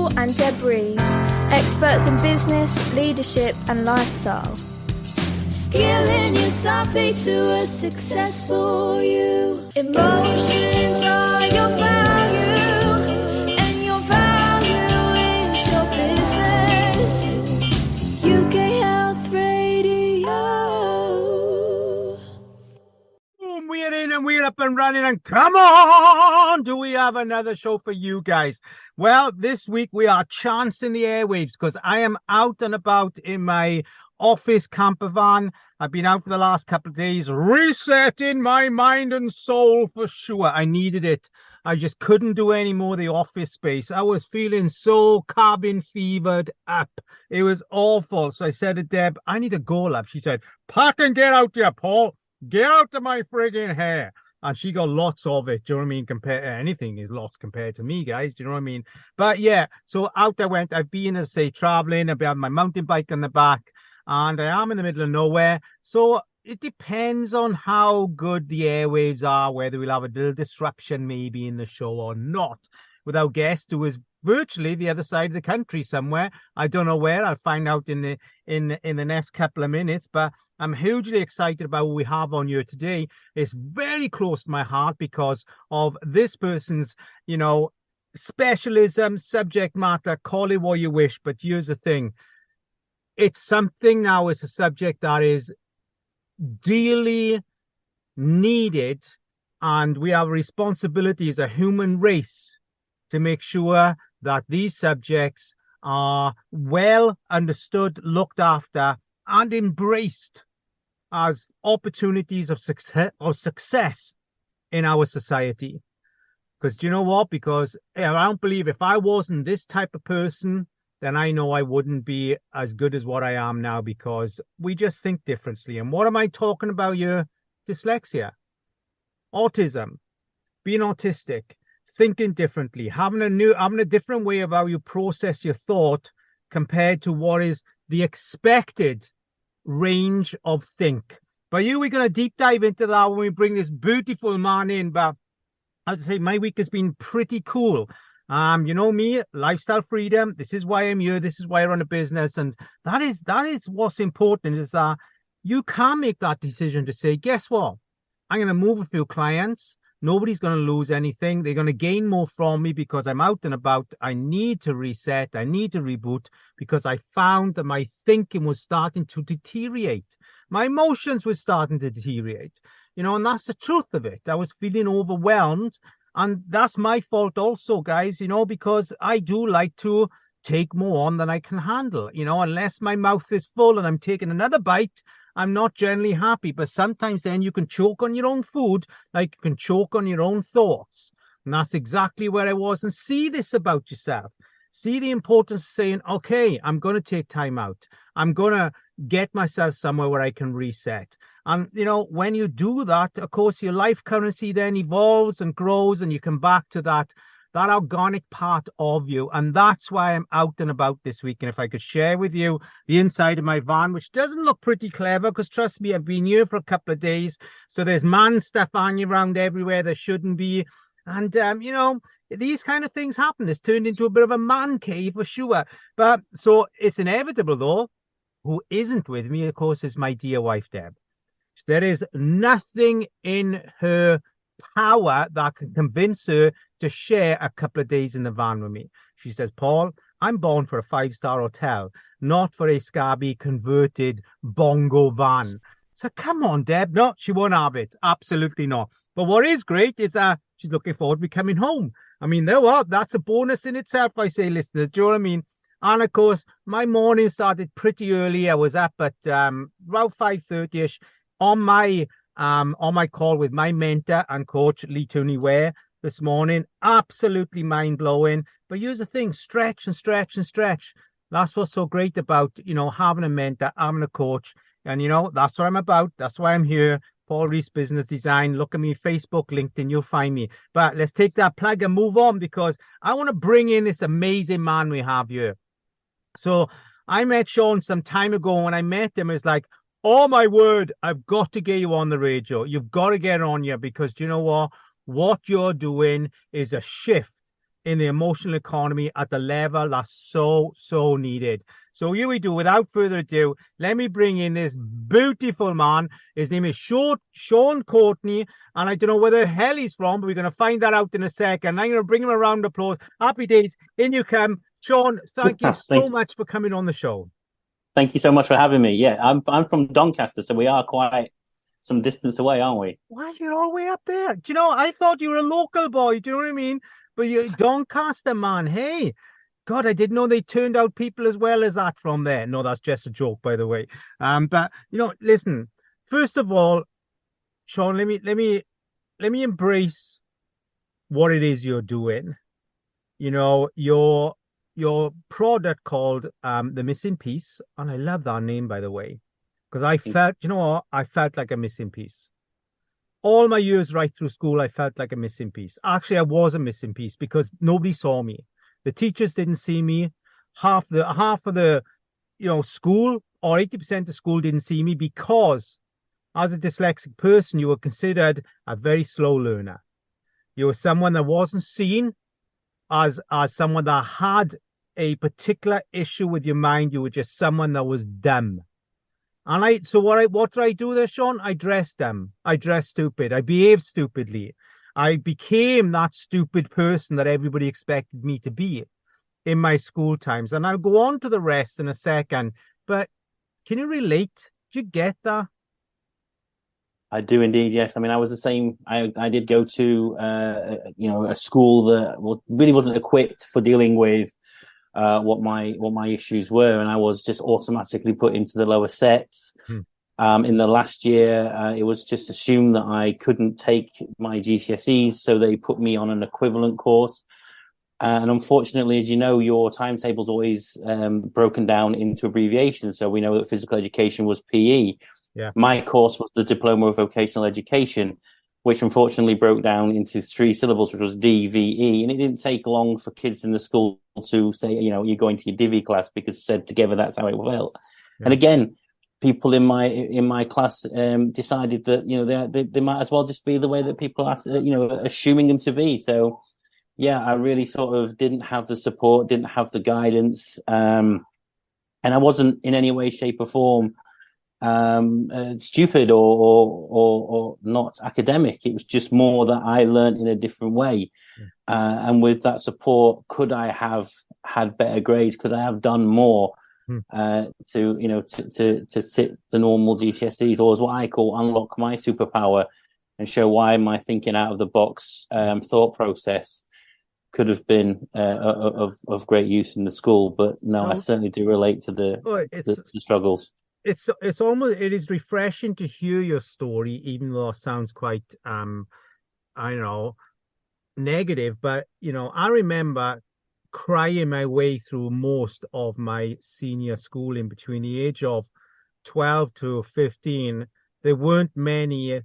Paul and Deb Rees, experts in business, leadership and lifestyle. Skilling yourself to a successful you. Emotions are your value, and your value is your business. UK Health Radio. Boom, we're in and we're up and running, and come on, do we have another show for you guys? Well, this week we are chancing the airwaves because I am out and about in my office camper van. I've been out for the last couple of days resetting my mind and soul for sure. I needed it. I just couldn't do any more of the office space. I was feeling so cabin fevered up. It was awful. So I said to Deb, I need a go, love. She said, pack and get out there, Paul. Get out of my frigging hair. And she got lots of it. Do you know what I mean? Compared to anything is lots compared to me, guys. Do you know what I mean? But yeah, so out I went. I've been, as I say, traveling. I've got my mountain bike on the back, and I am in the middle of nowhere. So it depends on how good the airwaves are, whether we'll have a little disruption maybe in the show or not. With our guest, who is virtually the other side of the country somewhere. I don't know where. I'll find out in the next couple of minutes. But I'm hugely excited about what we have on here today. It's very close to my heart because of this person's, specialism, subject matter, call it what you wish. But here's the thing. It's something now, it's a subject that is dearly needed, and we have a responsibility as a human race to make sure that these subjects are well understood, looked after, and embraced as opportunities of success in our society. Because do you know what? Because I don't believe if I wasn't this type of person, then I know I wouldn't be as good as what I am now, because we just think differently. And what am I talking about here? Dyslexia, autism, being autistic, thinking differently, having a different way of how you process your thought compared to what is the expected range of think. But we're going to deep dive into that when we bring this beautiful man in. But as I say, my week has been pretty cool. You know me, lifestyle freedom. This is why I'm here. This is why I run a business. And that is what's important, is that you can make that decision to say, guess what? I'm going to move a few clients. Nobody's going to lose anything. They're going to gain more from me because I'm out and about. I need to reset. I need to reboot because I found that my thinking was starting to deteriorate. My emotions were starting to deteriorate, and that's the truth of it. I was feeling overwhelmed. And that's my fault also, guys, because I do like to take more on than I can handle. Unless my mouth is full and I'm taking another bite, I'm not generally happy. But sometimes then you can choke on your own food, like you can choke on your own thoughts. And that's exactly where I was. And see this about yourself. See the importance of saying, okay, I'm going to take time out. I'm going to get myself somewhere where I can reset. And, when you do that, of course, your life currency then evolves and grows, and you come back to that organic part of you. And that's why I'm out and about this week. And if I could share with you the inside of my van, which doesn't look pretty clever, because trust me, I've been here for a couple of days. So there's man stuff hanging around everywhere there shouldn't be. And, these kind of things happen. It's turned into a bit of a man cave for sure. But so it's inevitable, though. Who isn't with me, of course, is my dear wife, Deb. There is nothing in her power that can convince her to share a couple of days in the van with me. She says, Paul, I'm born for a 5-star hotel, not for a scabby converted bongo van. So come on, Deb. No, she won't have it. Absolutely not. But what is great is that she's looking forward to me coming home. I mean, that's a bonus in itself, I say, listeners. Do you know what I mean? And of course, my morning started pretty early. I was up at around 5:30ish on my call with my mentor and coach, Lee Tooney Ware, this morning. Absolutely mind-blowing. But here's the thing, stretch and stretch and stretch. That's what's so great about, having a mentor, having a coach. And, that's what I'm about. That's why I'm here. Paul Rees Business Design. Look at me, Facebook, LinkedIn, you'll find me. But let's take that plug and move on, because I want to bring in this amazing man we have here. So I met Sean some time ago. When I met him, it's like, oh my word, I've got to get you on the radio. You've got to get on here, because do you know what? What you're doing is a shift in the emotional economy at the level that's so needed. So here we do. Without further ado, let me bring in this beautiful man. His name is Sean Courtney, and I don't know where the hell he's from, but we're going to find that out in a second. I'm going to bring him a round of applause. Happy days. In you come. Sean, thank you so much for coming on the show. Thank you so much for having me. Yeah, I'm from Doncaster, so we are quite some distance away, aren't we? Why, you're all the way up there. Do you know, I thought you were a local boy. Do you know what I mean? But you're Doncaster, man. Hey, God, I didn't know they turned out people as well as that from there. No, that's just a joke, by the way. But you know, listen. First of all, Sean, let me embrace what it is you're doing. You know, your product called The Missing Piece, and I love that name, by the way, because I felt, you know what, I felt like a missing piece. All my years right through school, I felt like a missing piece. Actually, I was a missing piece because nobody saw me. The teachers didn't see me. Half of the school, or 80% of school didn't see me, because as a dyslexic person, you were considered a very slow learner. You were someone that wasn't seen as someone that had a particular issue with your mind. You were just someone that was dumb. And what did I do there, Sean? I dressed dumb. I dressed stupid. I behaved stupidly. I became that stupid person that everybody expected me to be in my school times. And I'll go on to the rest in a second. But can you relate? Do you get that? I do indeed, yes. I mean, I was the same. I did go to a school that really wasn't equipped for dealing with what my issues were, and I was just automatically put into the lower sets. In the last year, it was just assumed that I couldn't take my GCSEs, so they put me on an equivalent course. And unfortunately, as you know, your timetable's always broken down into abbreviations. So we know that physical education was PE. Yeah. My course was the Diploma of Vocational Education, which unfortunately broke down into 3 syllables, which was DVE. And it didn't take long for kids in the school to say, you're going to your Divi class, because said together, that's how it felt. Yeah. And again, people in my class decided that, they might as well just be the way that people are, assuming them to be. So, yeah, I really sort of didn't have the support, didn't have the guidance. And I wasn't in any way, shape or form stupid or not academic. It was just more that I learned in a different way. And with that support, could I have had better grades? Could I have done more to sit the normal GCSEs, or as what I call unlock my superpower and show why my thinking out of the box thought process could have been of great use in the school? But no, I certainly do relate to the struggles. It is refreshing to hear your story, even though it sounds quite negative. But I remember crying my way through most of my senior schooling. Between the age of 12 to 15, there weren't many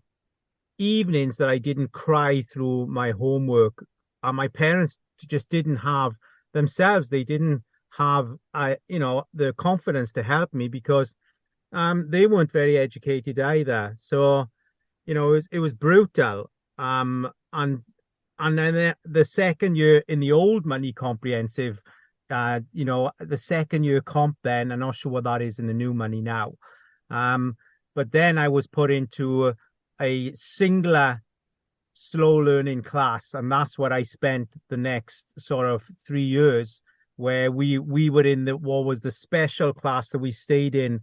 evenings that I didn't cry through my homework. And my parents just didn't have themselves. They didn't have the confidence to help me, because they weren't very educated either. So, it was brutal. And then the second year in the old money comprehensive, the second year comp, then I'm not sure what that is in the new money now. But then I was put into a singular slow learning class, and that's what I spent the next sort of 3 years, where we were in what was the special class that we stayed in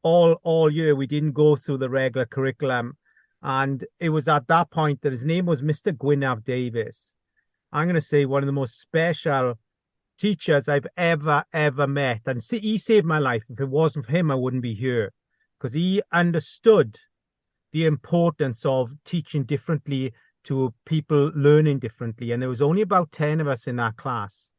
all year. We didn't go through the regular curriculum. And it was at that point that his name was Mr. Gwyneth Davis. I'm going to say one of the most special teachers I've ever met. And he saved my life. If it wasn't for him, I wouldn't be here, because he understood the importance of teaching differently to people learning differently. And there was only about 10 of us in that class.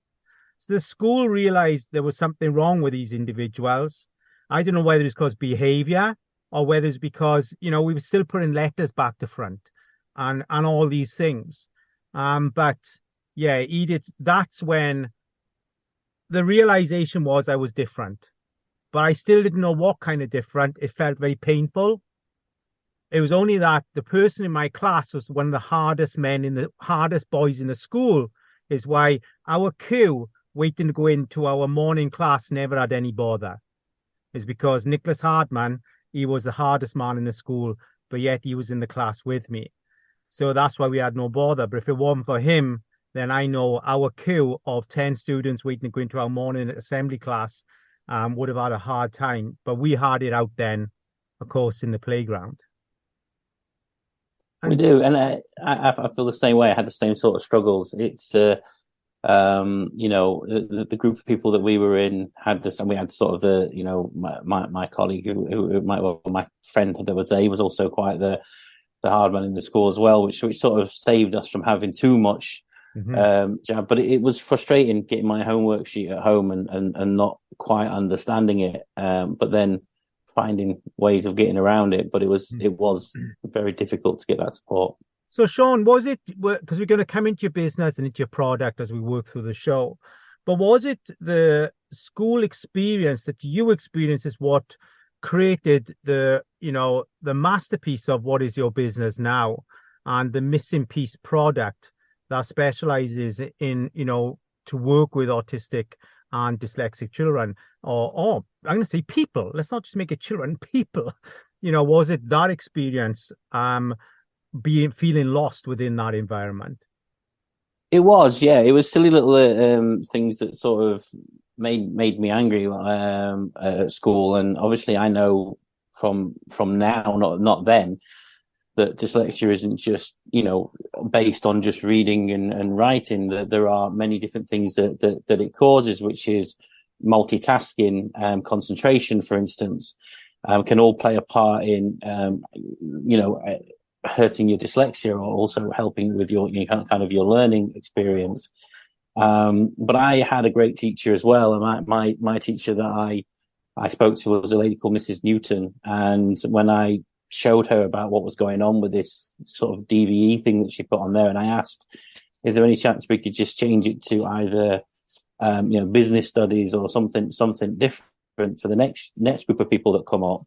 So the school realized there was something wrong with these individuals. I don't know whether it's because behavior, or whether it's because, we were still putting letters back to front and all these things. But yeah, Edith, that's when the realization was I was different, but I still didn't know what kind of different. It felt very painful. It was only that the person in my class was one of the hardest boys in the school. is why our queue waiting to go into our morning class never had any bother. Is because Nicholas Hardman, he was the hardest man in the school, but yet he was in the class with me. So that's why we had no bother. But if it wasn't for him, then I know our queue of 10 students waiting to go into our morning assembly class would have had a hard time. But we had it out then, of course, in the playground. We do, and I feel the same way. I had the same sort of struggles. It's you know, the group of people that we were in had this, and we had sort of the, you know, my colleague who my friend that was there, he was also quite the hard man in the school as well, which sort of saved us from having too much jab. But it was frustrating getting my homework sheet at home and not quite understanding it, but then finding ways of getting around it. But it was very difficult to get that support. So, Sean, was it, because we're going to come into your business and into your product as we work through the show, but was it the school experience that you experienced is what created the, you know, the masterpiece of what is your business now, and the missing piece product that specializes in, you know, to work with autistic and dyslexic children, or I'm going to say people, let's not just make it children, people, you know, was it that experience, feeling lost within that environment? It was, yeah. It was silly little things that sort of made me angry at school. And obviously, I know from now, not then, that dyslexia isn't just, you know, based on just reading and writing. That there are many different things that it causes, which is multitasking, concentration, for instance, can all play a part in, you know, hurting your dyslexia, or also helping with your, you know, kind of your learning experience. But I had a great teacher as well, and my teacher that I spoke to was a lady called Mrs. Newton. And when I showed her about what was going on with this sort of DVE thing that she put on there, and I asked, is there any chance we could just change it to either you know, business studies or something different for the next group of people that come up?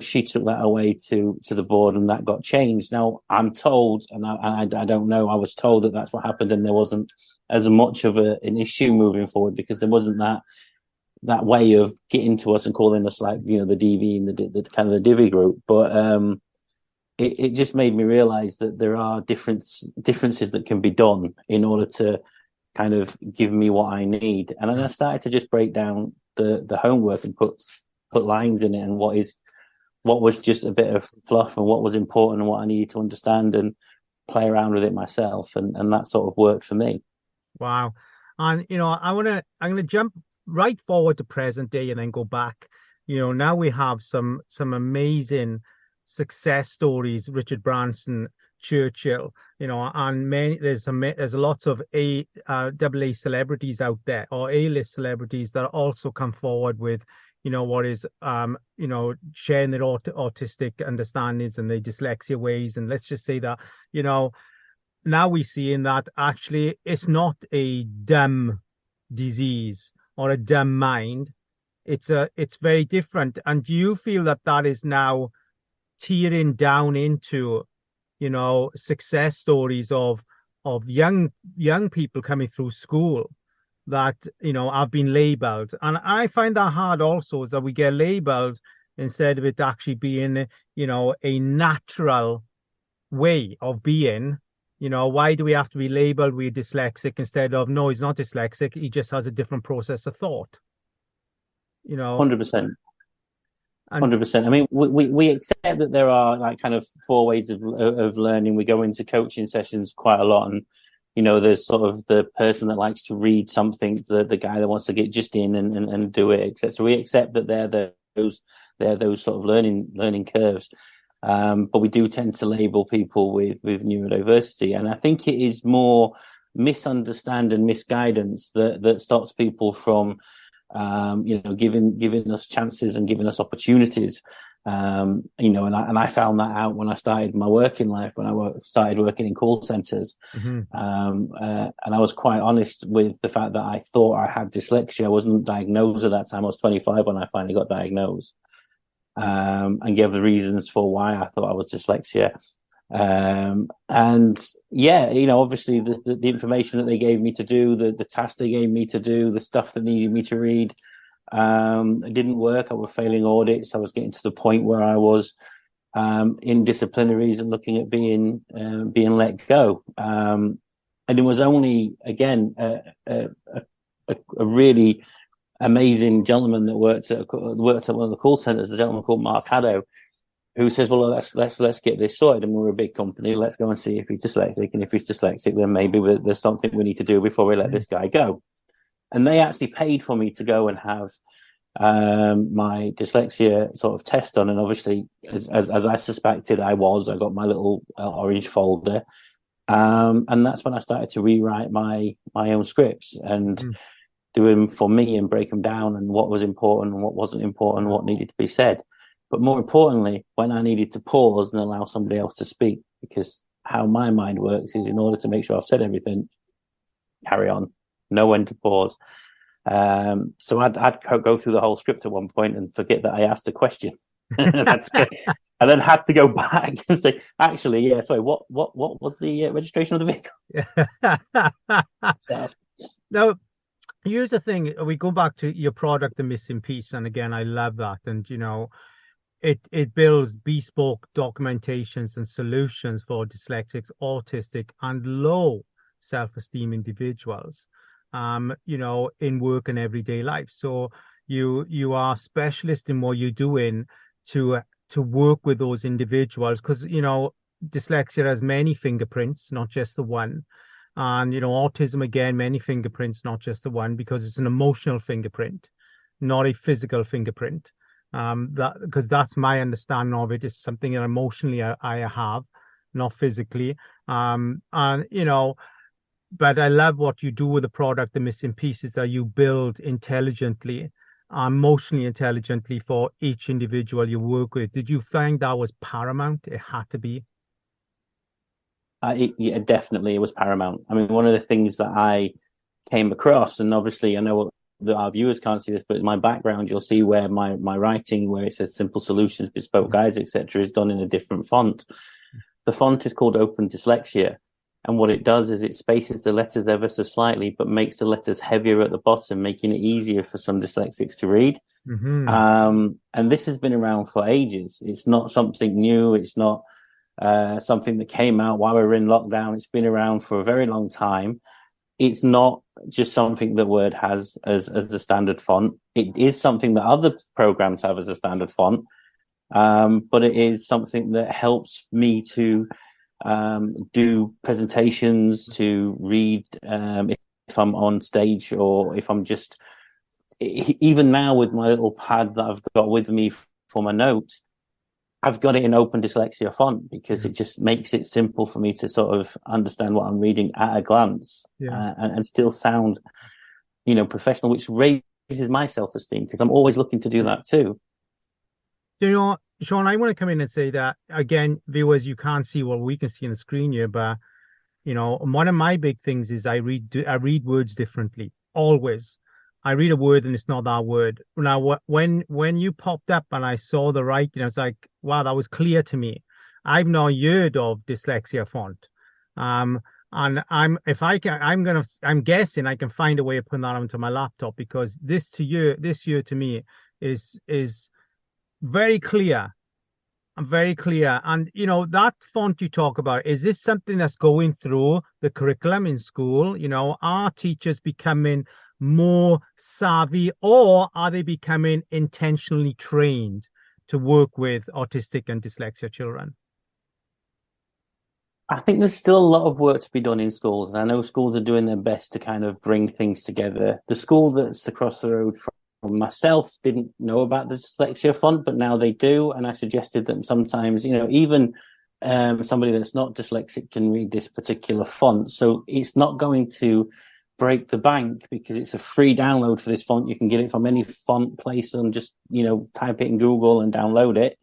She took that away to the board, and that got changed. Now, I'm told, and I don't know, I was told that that's what happened, and there wasn't as much of an issue moving forward, because there wasn't that way of getting to us and calling us, like, you know, the DV and the kind of the Divi group. But it just made me realize that there are differences that can be done in order to kind of give me what I need. And then I started to just break down the homework and put lines in it, and what was just a bit of fluff, and what was important, and what I needed to understand and play around with it myself. And that sort of worked for me. Wow. And, you know, I'm going to jump right forward to present day and then go back. You know, now we have some amazing success stories, Richard Branson, Churchill, you know, and there's lots of AA celebrities out there, or A-list celebrities, that also come forward with, you know, what is, you know, sharing their autistic understandings and their dyslexia ways. And let's just say that, you know, now we see in that actually it's not a dumb disease or a dumb mind. It's very different. And do you feel that is now tearing down into, you know, success stories of young people coming through school that, you know, have been labeled? And I find that hard also, is that we get labeled instead of it actually being, you know, a natural way of being. You know, why do we have to be labeled with dyslexic instead of, no, he's not dyslexic, he just has a different process of thought? You know, 100%. 100%. I mean, we accept that there are, like, kind of 4 ways of learning. We go into coaching sessions quite a lot, and, you know, there's sort of the person that likes to read something, the guy that wants to get just in and do it, etc. We accept that they're those sort of learning curves. But we do tend to label people with neurodiversity, and I think it is more misunderstanding and misguidance that stops people from, you know, giving us chances and giving us opportunities. You know, and I found that out when I started my working life, when I started working in call centers. And I was quite honest with the fact that I thought I had dyslexia. I wasn't diagnosed at that time. I was 25 when I finally got diagnosed. And gave the reasons for why I thought I was dyslexia. And yeah, obviously the information that they gave me to do, the tasks they gave me to do, the stuff that needed me to read, it didn't work. I was failing audits. I was getting to the point where I was in disciplinaries and looking at being let go. And it was only, again, a really amazing gentleman that worked at one of the call centers, a gentleman called Mark Haddo, who says, well, let's get this sorted. And we're a big company. Let's go and see if he's dyslexic. And if he's dyslexic, then maybe there's something we need to do before we let this guy go. And they actually paid for me to go and have my dyslexia sort of test done. And obviously, as I suspected I got my little orange folder. And that's when I started to rewrite my own scripts and do them for me and break them down and what was important and what wasn't important and what needed to be said. But more importantly, when I needed to pause and allow somebody else to speak, because how my mind works is, in order to make sure I've said everything, carry on, know when to pause. So I'd go through the whole script at one point and forget that I asked a question. And then had to go back and say, actually, yeah, sorry, what was the registration of the vehicle? Now, here's the thing. We go back to your product, The Missing Piece. And again, I love that. And, it builds bespoke documentations and solutions for dyslexics, autistic, and low self-esteem individuals, in work and everyday life. So you are specialist in what you're doing to work with those individuals, because, dyslexia has many fingerprints, not just the one. And, autism, again, many fingerprints, not just the one, because it's an emotional fingerprint, not a physical fingerprint. Because that's my understanding of it, is something that emotionally I have, not physically. But I love what you do with the product, The Missing Pieces, that you build intelligently, emotionally intelligently for each individual you work with. Did you find that was paramount? It had to be. Yeah, definitely, it was paramount. I mean, one of the things that I came across, and obviously I know that our viewers can't see this, but in my background, you'll see where my writing, where it says simple solutions, bespoke guides, etc., is done in a different font. The font is called Open Dyslexia. And what it does is it spaces the letters ever so slightly, but makes the letters heavier at the bottom, making it easier for some dyslexics to read. And this has been around for ages. It's not something new. It's not something that came out while we were in lockdown. It's been around for a very long time. It's not just something that Word has as the standard font. It is something that other programs have as a standard font, but it is something that helps me to do presentations, to read if I'm on stage, or if I'm just, even now with my little pad that I've got with me for my notes, I've got it in Open Dyslexia font, because it just makes it simple for me to sort of understand what I'm reading at a glance, and still sound, professional, which raises my self-esteem, because I'm always looking to do that too. Sean, I want to come in and say that, again, viewers, you can't see what we can see on the screen here, but, one of my big things is I read words differently, always. I read a word and it's not that word. Now, when you popped up and I saw the writing, I was like, wow, that was clear to me. I've not heard of dyslexia font. And I'm guessing I can find a way of putting that onto my laptop, because this year to me is very clear. I'm very clear. And, that font you talk about, is this something that's going through the curriculum in school? Are teachers becoming more savvy, or are they becoming intentionally trained to work with autistic and dyslexia children? I think there's still a lot of work to be done in schools, and I know schools are doing their best to kind of bring things together. The school that's across the road from myself didn't know about the dyslexia font, but now they do, and I suggested that sometimes, even somebody that's not dyslexic can read this particular font. So it's not going to break the bank, because it's a free download for this font. You can get it from any font place and just, type it in Google and download it.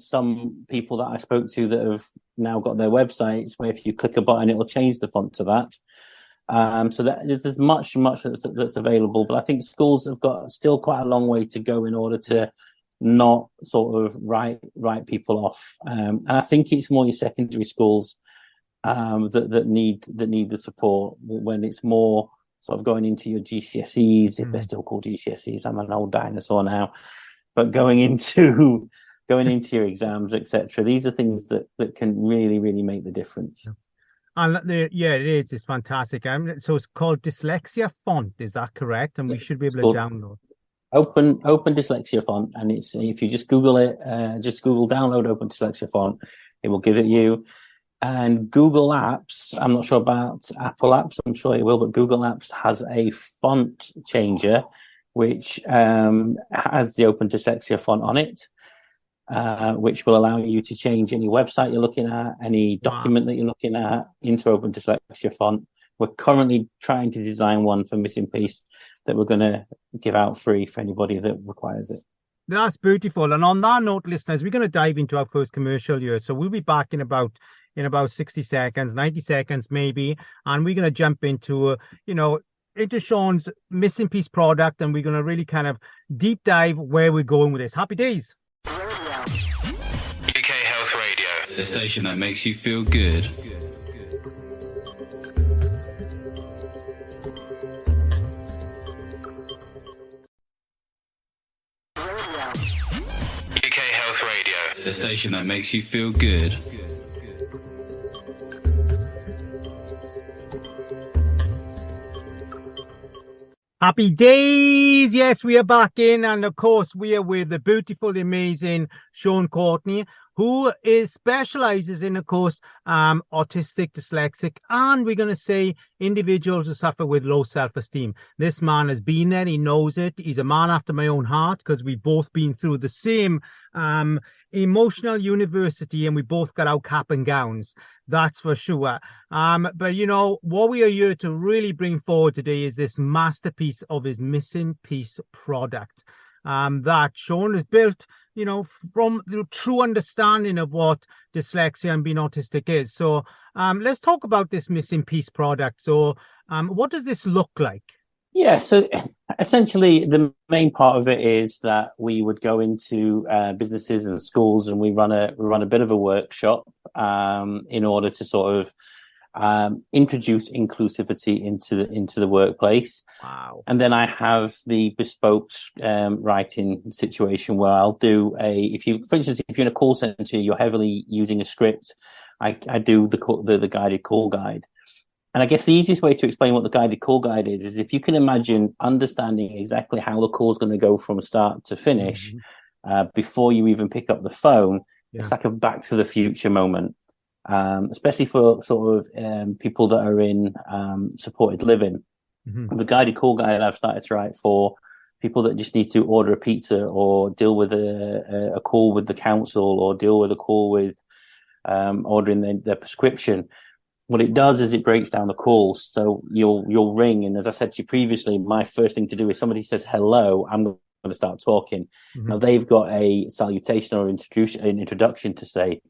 Some people that I spoke to that have now got their websites where if you click a button, it will change the font to that. So that there's much that's available, but I think schools have got still quite a long way to go in order to not sort of write people off. And I think it's more your secondary schools that need the support, when it's more sort of going into your GCSEs, if they're still called GCSEs. I'm an old dinosaur now, but going into your exams, etc. These are things that can really, really make the difference. And yeah, it is. It's fantastic. So it's called Dyslexia Font. Is that correct? And we should be able to download. Open Dyslexia Font, and it's, if you just Google it, just Google download Open Dyslexia Font, it will give it you. And Google Apps, I'm not sure about Apple Apps, I'm sure it will, but Google Apps has a font changer which has the Open Dyslexia Font on it, which will allow you to change any website you're looking at, any document that you're looking at, into Open Dyslexia Font. We're currently trying to design one for Missing Piece that we're going to give out free for anybody that requires it. That's beautiful. And on that note, listeners, we're going to dive into our first commercial here. So we'll be back in about 60 seconds, 90 seconds maybe, and we're going to jump into into Sean's Missing Piece product, and we're going to really kind of deep dive where we're going with this. Happy days. UK Health Radio, the station that makes you feel good. UK Health Radio, the station that makes you feel good. Happy days. Yes, we are back in. And of course, we are with the beautiful, amazing Sean Courtney, who specializes in, of course, autistic, dyslexic, and we're going to say individuals who suffer with low self-esteem. This man has been there. He knows it. He's a man after my own heart, because we've both been through the same emotional university, and we both got our cap and gowns. That's for sure. But what we are here to really bring forward today is this masterpiece of his Missing Piece product that Sean has built, from the true understanding of what dyslexia and being autistic is. So let's talk about this Missing Piece product. So what does this look like? Yeah, so essentially the main part of it is that we would go into businesses and schools, and we run a bit of a workshop in order to sort of introduce inclusivity into the workplace. Wow. And then I have the bespoke writing situation where I'll do for instance, if you're in a call center, you're heavily using a script. I do the guided call guide. And I guess the easiest way to explain what the guided call guide is if you can imagine understanding exactly how the call is going to go from start to finish, before you even pick up the phone. It's like a Back to the Future moment, especially for sort of people that are in supported living. The guided call guide I've started to write for people that just need to order a pizza, or deal with a call with the council, or deal with a call with ordering their prescription. What it does is it breaks down the call. So you'll ring, and as I said to you previously, my first thing to do is somebody says hello, I'm going to start talking. Now they've got a salutation or an introduction to say,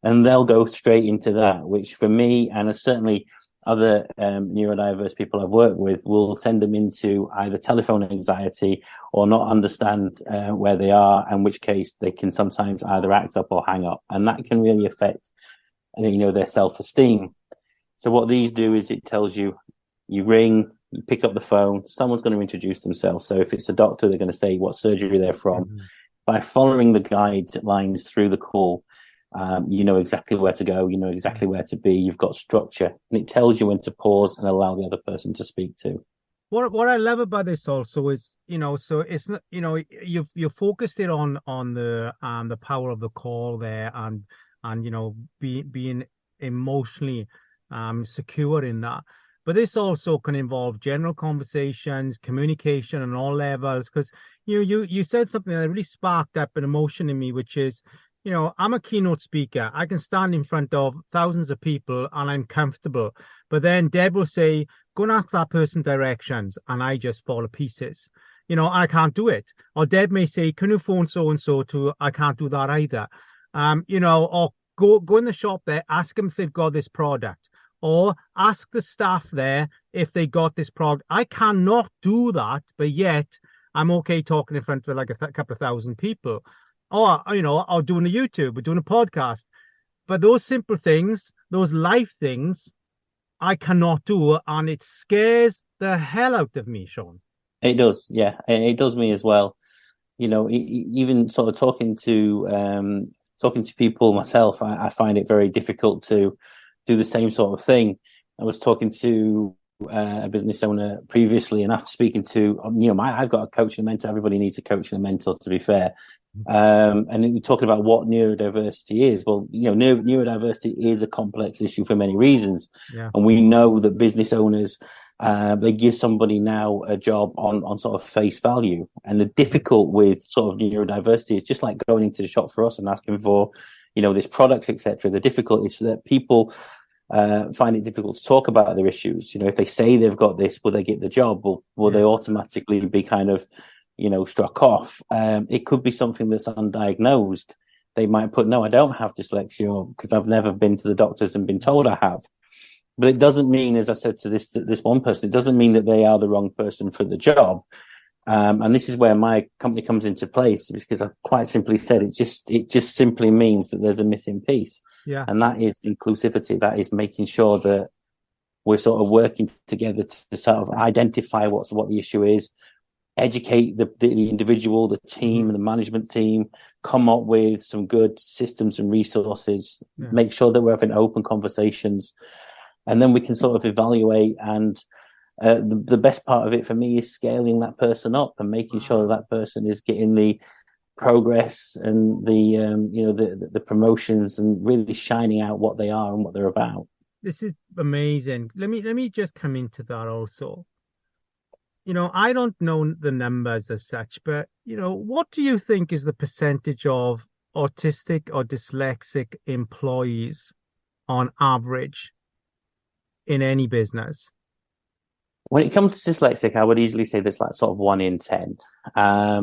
and they'll go straight into that, which for me, and certainly other neurodiverse people I've worked with, will send them into either telephone anxiety or not understand where they are, in which case they can sometimes either act up or hang up, and that can really affect their self-esteem. So what these do is it tells you, you ring, you pick up the phone, someone's going to introduce themselves. So if it's a doctor, they're going to say what surgery they're from. By following the guidelines through the call, you know exactly where to go, you know exactly where to be, you've got structure, and it tells you when to pause and allow the other person to speak to. What I love about this also is, so it's not, you've focused it on the power of the call there, and being emotionally secure in that. But this also can involve general conversations, communication on all levels, because you said something that really sparked up an emotion in me, which is, I'm a keynote speaker. I can stand in front of thousands of people and I'm comfortable. But then Deb will say, go and ask that person directions, and I just fall to pieces. I can't do it. Or Deb may say, can you phone so and so to? I can't do that either. Or go in the shop there, ask them if they've got this product. Or ask the staff there if they got this product. I cannot do that, but yet I'm okay talking in front of like a couple of thousand people, or or doing a YouTube or doing a podcast. But those simple things, those life things, I cannot do, and it scares the hell out of me, Sean. It does, yeah, it does me as well. Even sort of talking to people myself, I find it very difficult to do the same sort of thing. I was talking to a business owner previously, and after speaking to I've got a coach and a mentor. Everybody needs a coach and a mentor, to be fair. And we're talking about what neurodiversity is. Well, neurodiversity is a complex issue for many reasons, and we know that business owners they give somebody now a job on sort of face value. And the difficult with sort of neurodiversity is just like going into the shop for us and asking for, this products, etc. The difficult is that people find it difficult to talk about their issues. If they say they've got this, will they get the job? Will they automatically be kind of, struck off? It could be something that's undiagnosed. They might put, no, I don't have dyslexia because I've never been to the doctors and been told I have. But it doesn't mean, as I said to this one person, it doesn't mean that they are the wrong person for the job. And this is where my company comes into place, because I've quite simply said it just simply means that there's a missing piece. Yeah. And that is inclusivity. That is making sure that we're sort of working together to sort of identify what the issue is, educate the individual, the team, and the management team, come up with some good systems and resources, make sure that we're having open conversations, and then we can sort of evaluate. And the best part of it for me is scaling that person up and making sure that person is getting the progress and the promotions and really shining out what they are and what they're about. This is amazing. Let me just come into that also. I don't know the numbers as such, but what do you think is the percentage of autistic or dyslexic employees on average in any business? When it comes to dyslexic, I would easily say there's like sort of 1 in 10.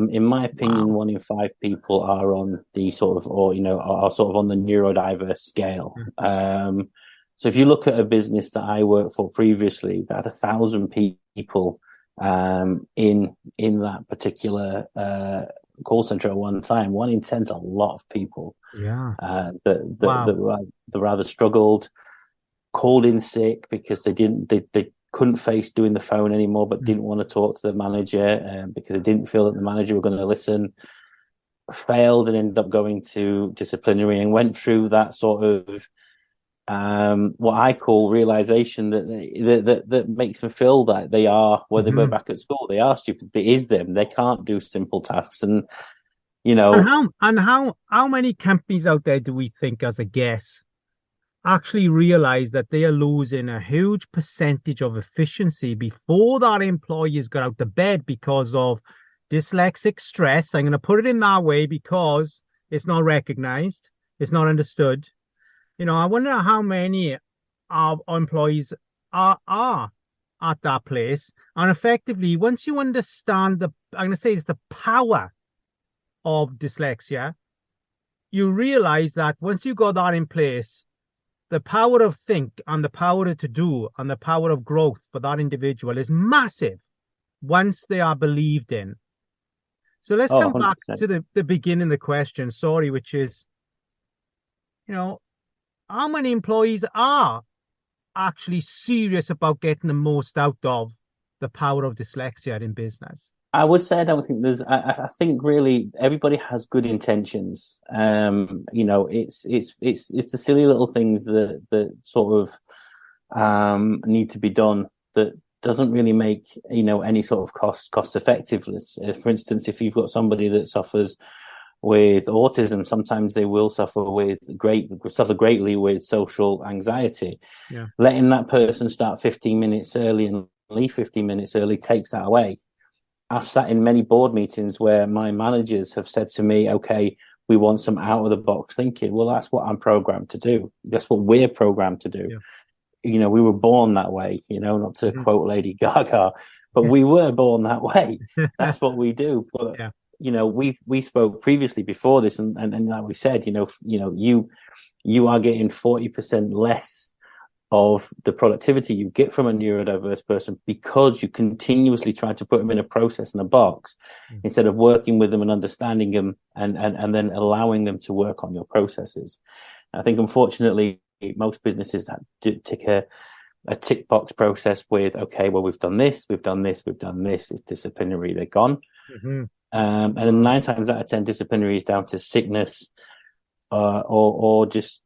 In my opinion, 1 in 5 people are on the sort of, are sort of on the neurodiverse scale. So if you look at a business that I worked for previously, that had 1,000 people in that particular call center at one time, 1 in 10 is a lot of people. That rather struggled, called in sick because they couldn't face doing the phone anymore, but didn't want to talk to the manager because they didn't feel that the manager were going to listen, failed and ended up going to disciplinary, and went through that sort of what I call realization that makes them feel that they are, when they were back at school, they are stupid. It is them. They can't do simple tasks. And how many companies out there do we think, as a guess, actually realize that they are losing a huge percentage of efficiency before that employees got out of bed because of dyslexic stress? I'm going to put it in that way because it's not recognized, it's not understood. I wonder how many of our employees are at that place. And effectively, once you understand I'm going to say it's the power of dyslexia, you realize that once you got that in place, the power of think and the power to do and the power of growth for that individual is massive once they are believed in. So let's come 100%. Back to the beginning of the question, sorry, which is, how many employees are actually serious about getting the most out of the power of dyslexia in business? I would say I don't think there's. I think really everybody has good intentions. It's the silly little things that sort of need to be done that doesn't really make any sort of cost effectiveness. For instance, if you've got somebody that suffers with autism, sometimes they will suffer greatly with social anxiety. Letting that person start 15 minutes early and leave 15 minutes early takes that away. I've sat in many board meetings where my managers have said to me, okay, we want some out of the box thinking. Well, that's what I'm programmed to do. That's what we're programmed to do. We were born that way, not to quote Lady Gaga, but we were born that way. That's what we do. But we spoke previously before this, and like we said, you are getting 40% less of the productivity you get from a neurodiverse person because you continuously try to put them in a process and a box instead of working with them and understanding them and then allowing them to work on your processes. I think, unfortunately, most businesses that tick a tick box process with, okay, well, we've done this, it's disciplinary, they're gone. And 9 times out of 10, disciplinary is down to sickness or just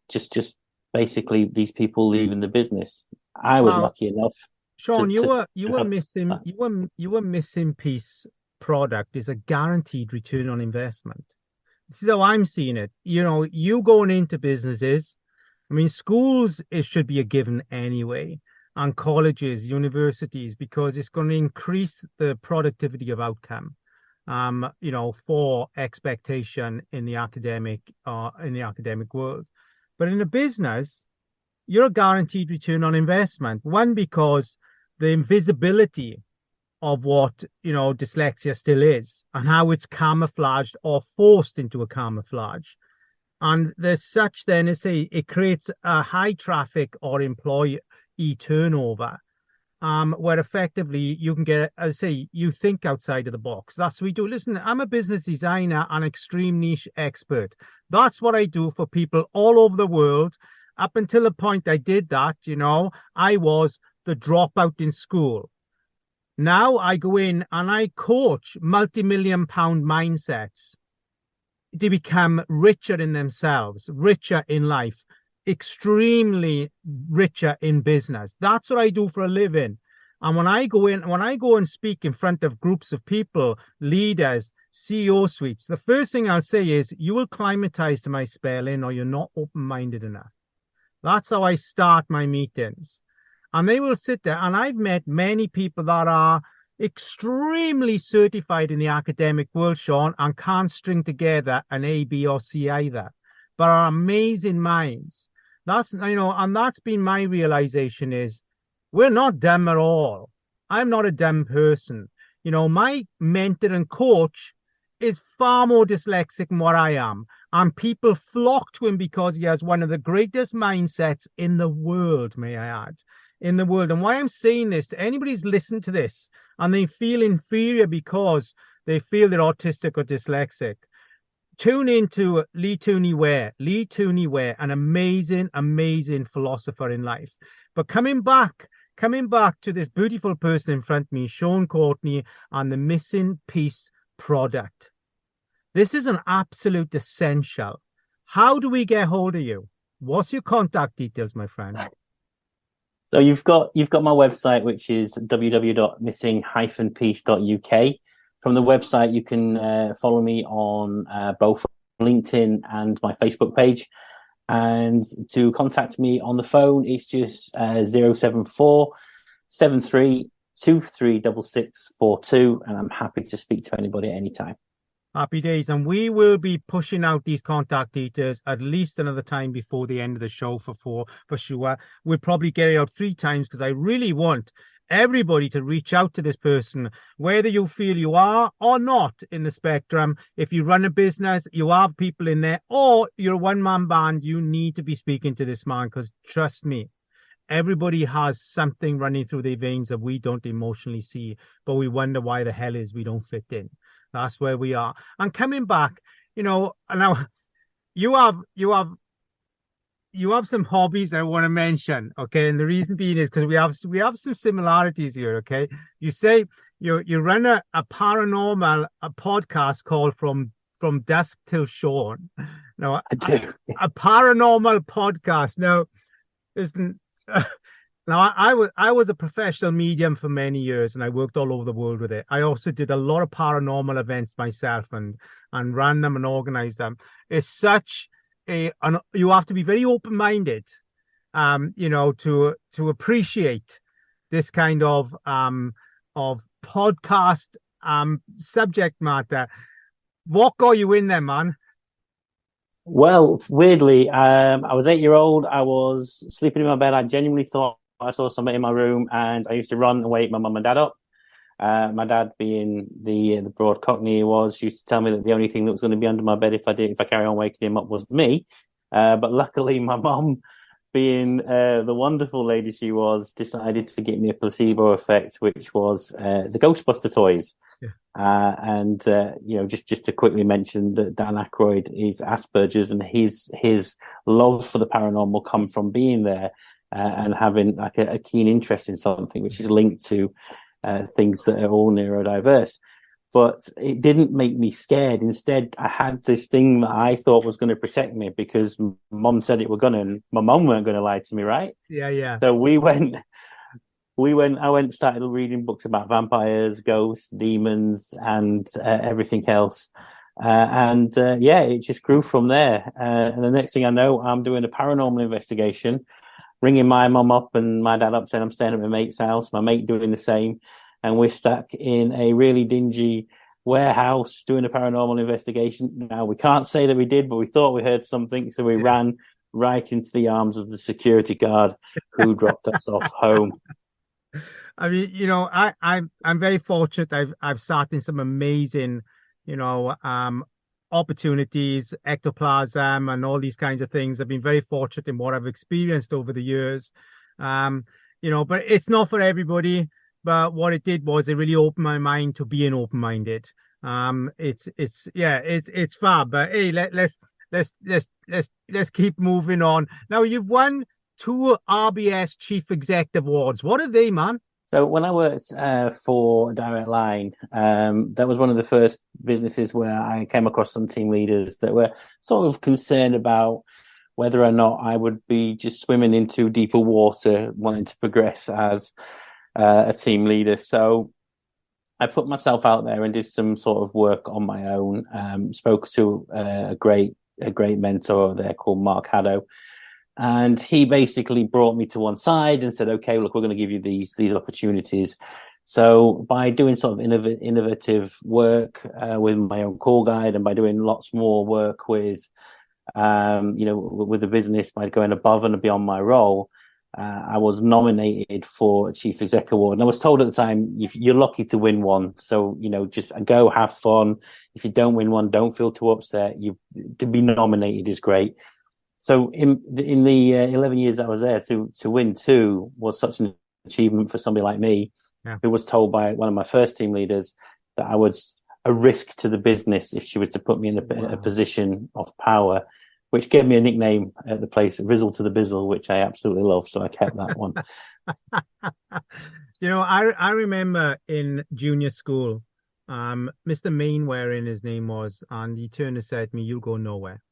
basically these people leaving the business. I was lucky enough. Sean, you were missing piece product is a guaranteed return on investment. This is how I'm seeing it. You know, you going into businesses, I mean, schools, it should be a given anyway, and colleges, universities, because it's going to increase the productivity of outcome, you know, for expectation in the academic world. But in a business, you're a guaranteed return on investment. One, because the invisibility of what, you know, dyslexia still is and how it's camouflaged or forced into a camouflage. And there's such then as it creates a high traffic or employee turnover, where effectively you can get, as I say, you think outside of the box. That's what we do. Listen, I'm a business designer and extreme niche expert. That's what I do for people all over the world. Up until the point I did that, you know, I was the dropout in school. Now I go in and I coach multi-million-pound mindsets to become richer in themselves, richer in life, extremely richer in business. That's what I do for a living. And when I go and speak in front of groups of people, leaders, CEO suites, the first thing I'll say is, you will climatize to my spelling or you're not open-minded enough. That's how I start my meetings. And they will sit there. And I've met many people that are extremely certified in the academic world, Sean, and can't string together an A, B, or C either, but are amazing minds. That's, you know, and that's been my realization is we're not dumb at all. I'm not a dumb person. You know, my mentor and coach is far more dyslexic than what I am. And people flock to him because he has one of the greatest mindsets in the world, may I add, in the world. And why I'm saying this to anybody who's listened to this and they feel inferior because they feel they're autistic or dyslexic, tune into Lee Tooney Ware. Lee Tooney Ware, an amazing, amazing philosopher in life. But coming back to this beautiful person in front of me, Sean Courtney, and the missing piece product. This is an absolute essential. How do we get hold of you? What's your contact details, my friend? So you've got my website, which is www.missing-piece.uk. From the website, you can follow me on both LinkedIn and my Facebook page. And to contact me on the phone, it's just 074 73 236642, and I'm happy to speak to anybody at any time. Happy days. And we will be pushing out these contact details at least another time before the end of the show for sure. We'll probably get it out 3 times because I really want everybody to reach out to this person, whether you feel you are or not in the spectrum. If you run a business, you have people in there, or you're a one-man band, you need to be speaking to this man, because trust me, everybody has something running through their veins that we don't emotionally see, but we wonder why the hell is we don't fit in. That's where we are. And coming back, you know, now you have some hobbies I want to mention, okay? And the reason being is because we have some similarities here, okay? You say you run a paranormal podcast called From Dusk Till Dawn. Now, I do. A paranormal podcast. Now, listen. Now, I was a professional medium for many years, and I worked all over the world with it. I also did a lot of paranormal events myself, and ran them and organized them. It's such you have to be very open-minded, you know, to appreciate this kind of podcast subject matter. What got you in there, man? Well, weirdly, I was 8-year-old. I was sleeping in my bed. I genuinely thought I saw somebody in my room, and I used to run and wake my mum and dad up. My dad, being the broad cockney he was, used to tell me that the only thing that was going to be under my bed if I carry on waking him up was me. But luckily, my mum being the wonderful lady she was, decided to give me a placebo effect, which was the Ghostbuster toys. Yeah. And just to quickly mention that Dan Aykroyd is Asperger's, and his love for the paranormal come from being there and having like a keen interest in something which is linked to things that are all neurodiverse. But it didn't make me scared. Instead, I had this thing that I thought was going to protect me because Mom said it were going to, and my mom weren't going to lie to me, right? Yeah. So I started reading books about vampires, ghosts, demons, and everything else. It just grew from there. And the next thing I know, I'm doing a paranormal investigation, ringing my mum up and my dad up saying I'm staying at my mate's house, my mate doing the same. And we're stuck in a really dingy warehouse doing a paranormal investigation. Now, we can't say that we did, but we thought we heard something. So we ran right into the arms of the security guard who dropped us off home. I mean, I'm very fortunate. I've sat in some amazing, opportunities, ectoplasm, and all these kinds of things. I've been very fortunate in what I've experienced over the years. But it's not for everybody. But what it did was it really opened my mind to being open-minded. It's fab. But hey, let's keep moving on. Now, you've won 2 RBS Chief Executive Awards. What are they, man? So when I worked for Direct Line, that was one of the first businesses where I came across some team leaders that were sort of concerned about whether or not I would be just swimming into deeper water, wanting to progress as a team leader. So I put myself out there and did some sort of work on my own. Spoke to a great mentor there called Mark Haddow, and he basically brought me to one side and said, "Okay, look, we're going to give you these opportunities." So by doing sort of innovative work with my own call guide, and by doing lots more work with the business, by going above and beyond my role, I was nominated for a Chief Exec Award. And I was told at the time, you're lucky to win one. So, just go have fun. If you don't win one, don't feel too upset. To be nominated is great. So in the 11 years I was there, to win 2 was such an achievement for somebody like me, who was told by one of my first team leaders that I was a risk to the business if she was to put me in a position of power, which gave me a nickname at the place, Rizzle to the Bizzle, which I absolutely love. So I kept that one. I remember in junior school, Mr. Mainwaring, his name was, and he turned and said to me, "You'll go nowhere."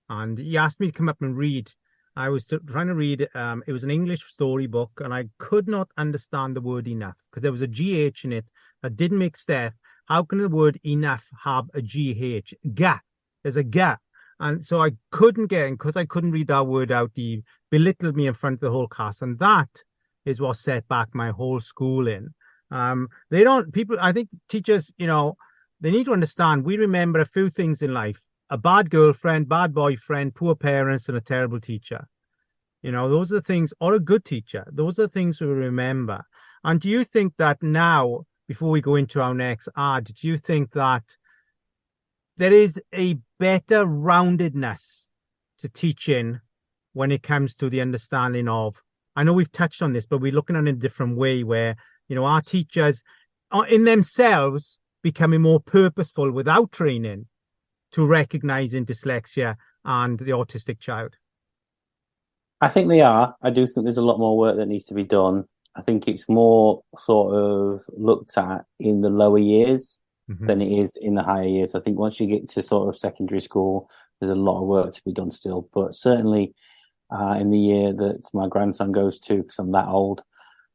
And he asked me to come up and read. I was trying to read, it was an English storybook, and I could not understand the word enough because there was a GH in it that didn't make sense. How can the word enough have a GH? Ga. There's a ga. And so I couldn't get in because I couldn't read that word out. He belittled me in front of the whole class. And that is what set back my whole schooling. I think teachers, they need to understand, we remember a few things in life: a bad girlfriend, bad boyfriend, poor parents, and a terrible teacher. Those are the things, or a good teacher. Those are the things we remember. And do you think that now, before we go into our next ad, do you think that there is a better roundedness to teaching when it comes to the understanding of, I know we've touched on this, but we're looking at it in a different way where, our teachers are in themselves becoming more purposeful without training to recognizing dyslexia and the autistic child? I think they are. I do think there's a lot more work that needs to be done. I think it's more sort of looked at in the lower years than it is in the higher years. I think once you get to sort of secondary school, there's a lot of work to be done still. But certainly in the year that my grandson goes to, because I'm that old,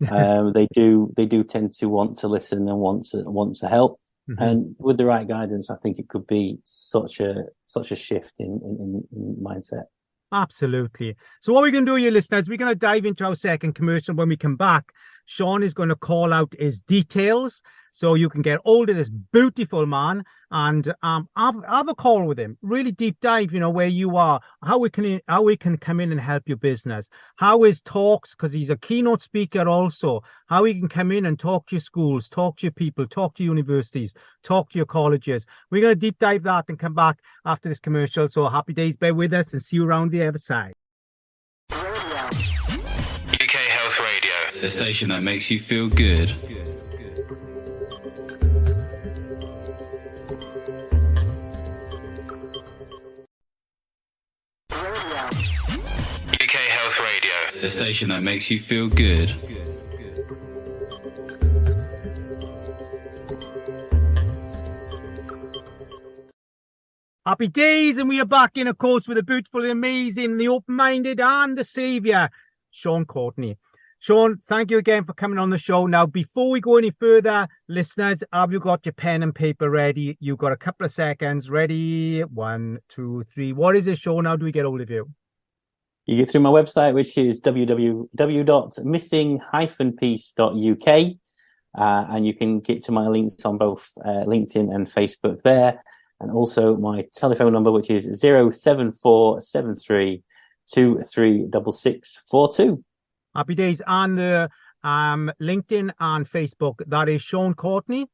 they do tend to want to listen and want to help. And with the right guidance, I think it could be such a shift in mindset. Absolutely. So what we're going to do, you listeners, we're going to dive into our second commercial. When we come back, Sean is going to call out his details so you can get hold of this beautiful man and have a call with him. Really deep dive, where you are, how we can come in and help your business. How his talks, because he's a keynote speaker also, how he can come in and talk to your schools, talk to your people, talk to universities, talk to your colleges. We're going to deep dive that and come back after this commercial. So happy days, bear with us and see you around the other side. the station that makes you feel good. UK Health Radio, the station that makes you feel good. Happy days, and we are back in, of course, with the beautiful, the amazing, the open-minded, and the saviour, Sean Courtney. Sean, thank you again for coming on the show. Now, before we go any further, listeners, have you got your pen and paper ready? You've got a couple of seconds. Ready? 1, 2, 3. What is it, Sean? How do we get hold of you? You get through my website, which is www.missing-peace.uk, and you can get to my links on both LinkedIn and Facebook there. And also my telephone number, which is 07473 236642. Happy days. And LinkedIn and Facebook, that is Sean Courtney.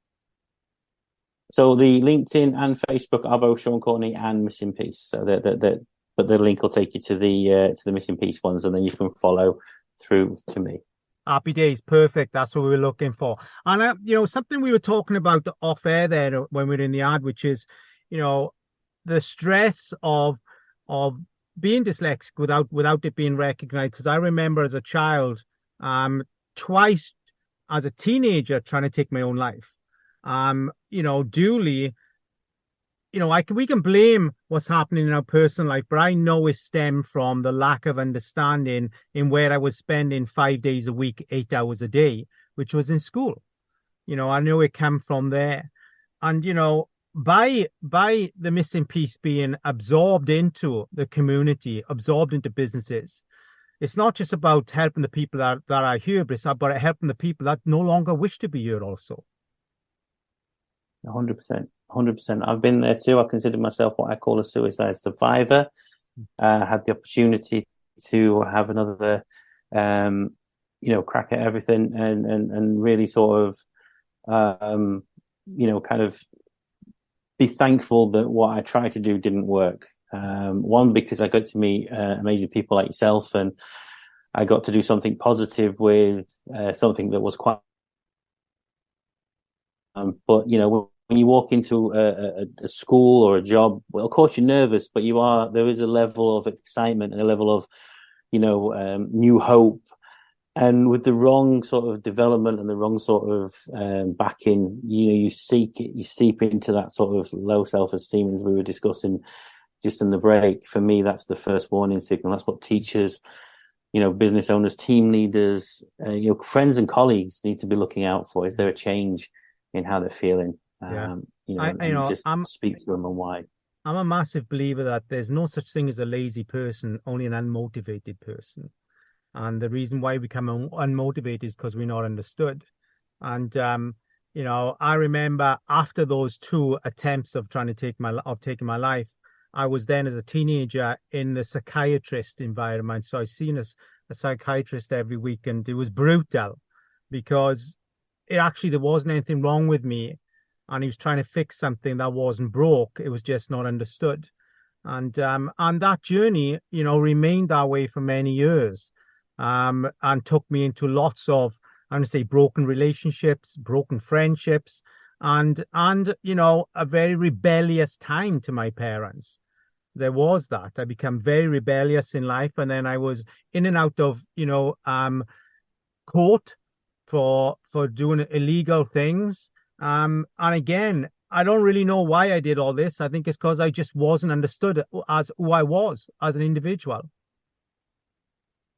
So the LinkedIn and Facebook are both Sean Courtney and Missing Peace. So but the link will take you to the Missing Peace ones, and then you can follow through to me. Happy days. Perfect. That's what we were looking for. And, something we were talking about off air there when we were in the ad, which is, the stress of being dyslexic without it being recognized. Because I remember as a child, twice as a teenager trying to take my own life. Duly, we can blame what's happening in our personal life, but I know it stemmed from the lack of understanding in where I was spending 5 days a week, 8 hours a day, which was in school. I know it came from there. And, by the Missing Piece being absorbed into the community, absorbed into businesses, it's not just about helping the people that are here, but it's about helping the people that no longer wish to be here also. 100%. I've been there too. I consider myself what I call a suicide survivor. Had the opportunity to have another, crack at everything and really sort of, kind of be thankful that what I tried to do didn't work. One, because I got to meet amazing people like yourself, and I got to do something positive with something that was quite. But when you walk into a school or a job, well, of course you're nervous, but there is a level of excitement and a level of new hope. And with the wrong sort of development and the wrong sort of backing, you seep into that sort of low self-esteem, as we were discussing just in the break. For me, that's the first warning signal. That's what teachers, business owners, team leaders, friends and colleagues need to be looking out for. Is there a change in how they're feeling? Speak to them and why. I'm a massive believer that there's no such thing as a lazy person, only an unmotivated person. And the reason why we become unmotivated is because we're not understood. And, I remember after those 2 attempts of taking my life, I was then as a teenager in the psychiatrist environment. So I seen a psychiatrist every week, and it was brutal because there wasn't anything wrong with me. And he was trying to fix something that wasn't broke. It was just not understood. And that journey, remained that way for many years. And took me into lots of, I'm going to say, broken relationships, broken friendships, and a very rebellious time to my parents. There was that. I became very rebellious in life, and then I was in and out of, court for doing illegal things. And again, I don't really know why I did all this. I think it's because I just wasn't understood as who I was as an individual.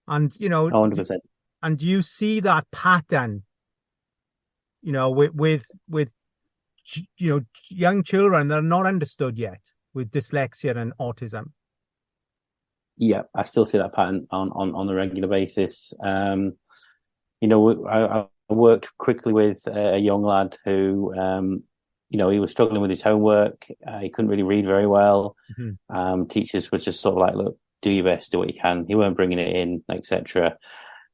And 100%. And you see that pattern, with young children that are not understood yet with dyslexia and autism. Yeah, I still see that pattern on a regular basis. I worked quickly with a young lad who, he was struggling with his homework. He couldn't really read very well. Mm-hmm. Teachers were just sort of like, look, do your best, do what you can. He weren't bringing it in, etc.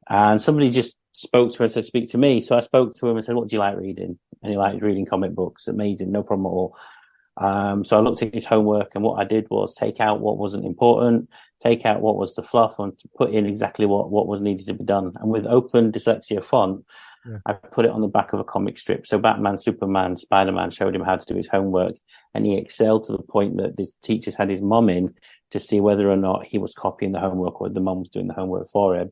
And somebody just spoke to him and said, speak to me. So I spoke to him and said, what do you like reading? And he liked reading comic books. Amazing, no problem at all. So I looked at his homework, and what I did was take out what wasn't important, take out what was the fluff, and put in exactly what was needed to be done. And with open dyslexia font, I put it on the back of a comic strip. So Batman, Superman, Spider-Man showed him how to do his homework, and he excelled to the point that the teachers had his mum in to see whether or not he was copying the homework or the mum was doing the homework for him.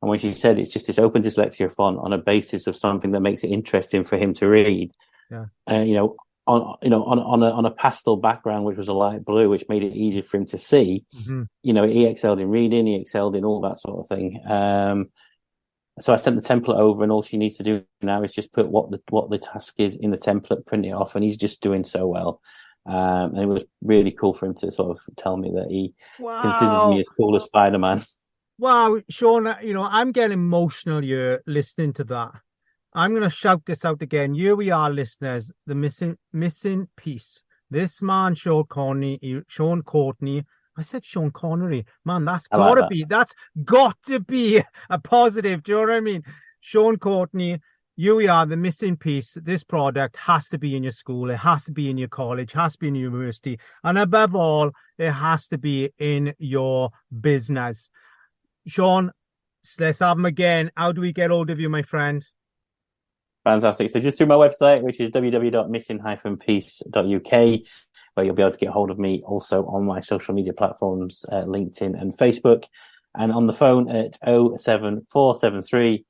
And when she said it's just this open dyslexia font on a basis of something that makes it interesting for him to read, on a pastel background, which was a light blue, which made it easier for him to see. He excelled in reading, he excelled in all that sort of thing. So I sent the template over, and all she needs to do now is just put what the task is in the template, print it off, and he's just doing so well. And it was really cool for him to sort of tell me that he considers me as cool as Spider-Man. Wow, Sean, I'm getting emotional here listening to that. I'm going to shout this out again. Here we are, listeners, the missing piece. This man, Sean Courtney. I said Sean Connery. Man, that's got to be a positive. Do you know what I mean? Sean Courtney, here we are, the missing piece. This product has to be in your school. It has to be in your college, has to be in your university. And above all, it has to be in your business. Sean, let's have him again. How do we get hold of you, my friend? Fantastic. So just through my website, which is www.missing-piece.uk, where you'll be able to get hold of me also on my social media platforms, LinkedIn and Facebook, and on the phone at 07473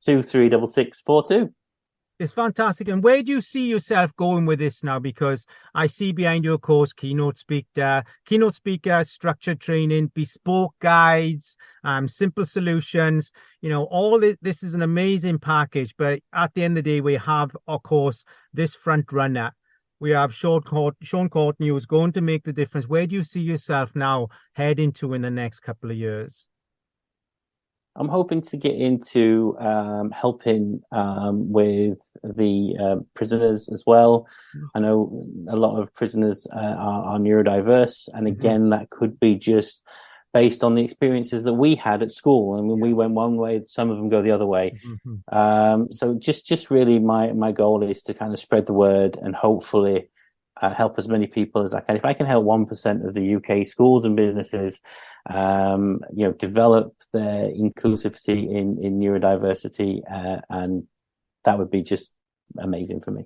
236642. It's fantastic. And where do you see yourself going with this now? Because I see behind your course, keynote speaker, structured training, bespoke guides, simple solutions. All this is an amazing package. But at the end of the day, we have, of course, this front runner. We have Sean Courtney, who's going to make the difference. Where do you see yourself now heading to in the next couple of years? I'm hoping to get into helping with the prisoners as well. I know a lot of prisoners are neurodiverse, and again, that could be just based on the experiences that we had at school. I mean, we went one way, some of them go the other way. So just really my goal is to kind of spread the word and hopefully help as many people as I can. If I can help 1% of the UK schools and businesses develop their inclusivity in neurodiversity, and that would be just amazing for me.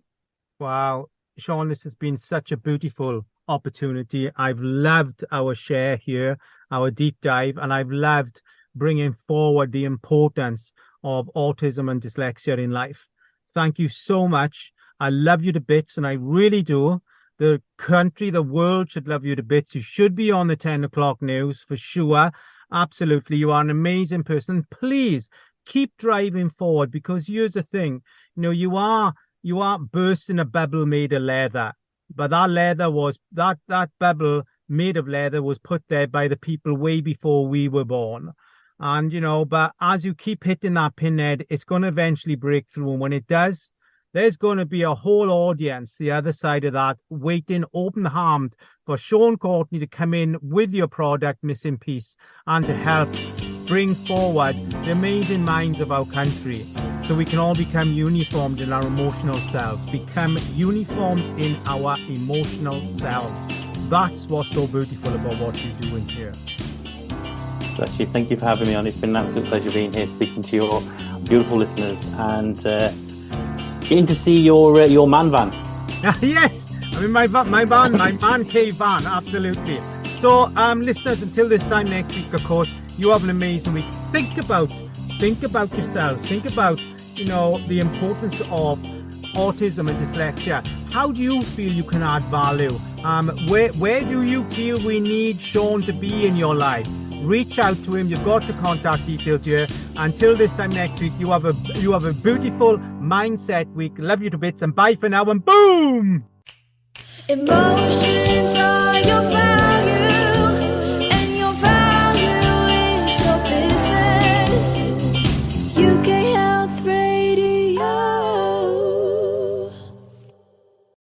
Wow. Sean, this has been such a beautiful opportunity. I've loved our share here, our deep dive, and I've loved bringing forward the importance of autism and dyslexia in life. Thank you so much. I love you to bits, and I really do. The country, the world should love you to bits. You should be on the 10 o'clock news for sure. Absolutely. You are an amazing person. Please keep driving forward, because here's the thing. You are bursting a bubble made of leather. But that leather was, that bubble made of leather was put there by the people way before we were born. And, but as you keep hitting that pinhead, it's going to eventually break through. And when it does, there's going to be a whole audience, the other side of that, waiting open-armed for Sean Courtney to come in with your product, Missing Piece, and to help bring forward the amazing minds of our country so we can all become uniformed in our emotional selves, become uniformed in our emotional selves. That's what's so beautiful about what you're doing here. Bless you. Thank you for having me on. It's been an absolute pleasure being here, speaking to your beautiful listeners, and getting to see your man van. Yes, I mean my man cave van, absolutely. So, listeners, until this time next week, of course, you have an amazing week. Think about yourselves. Think about the importance of autism and dyslexia. How do you feel you can add value? Where do you feel we need Sean to be in your life? Reach out to him. You've got the contact details here. Until this time next week, you have a beautiful mindset week. Love you to bits, and bye for now, and boom! Emotions are your friends.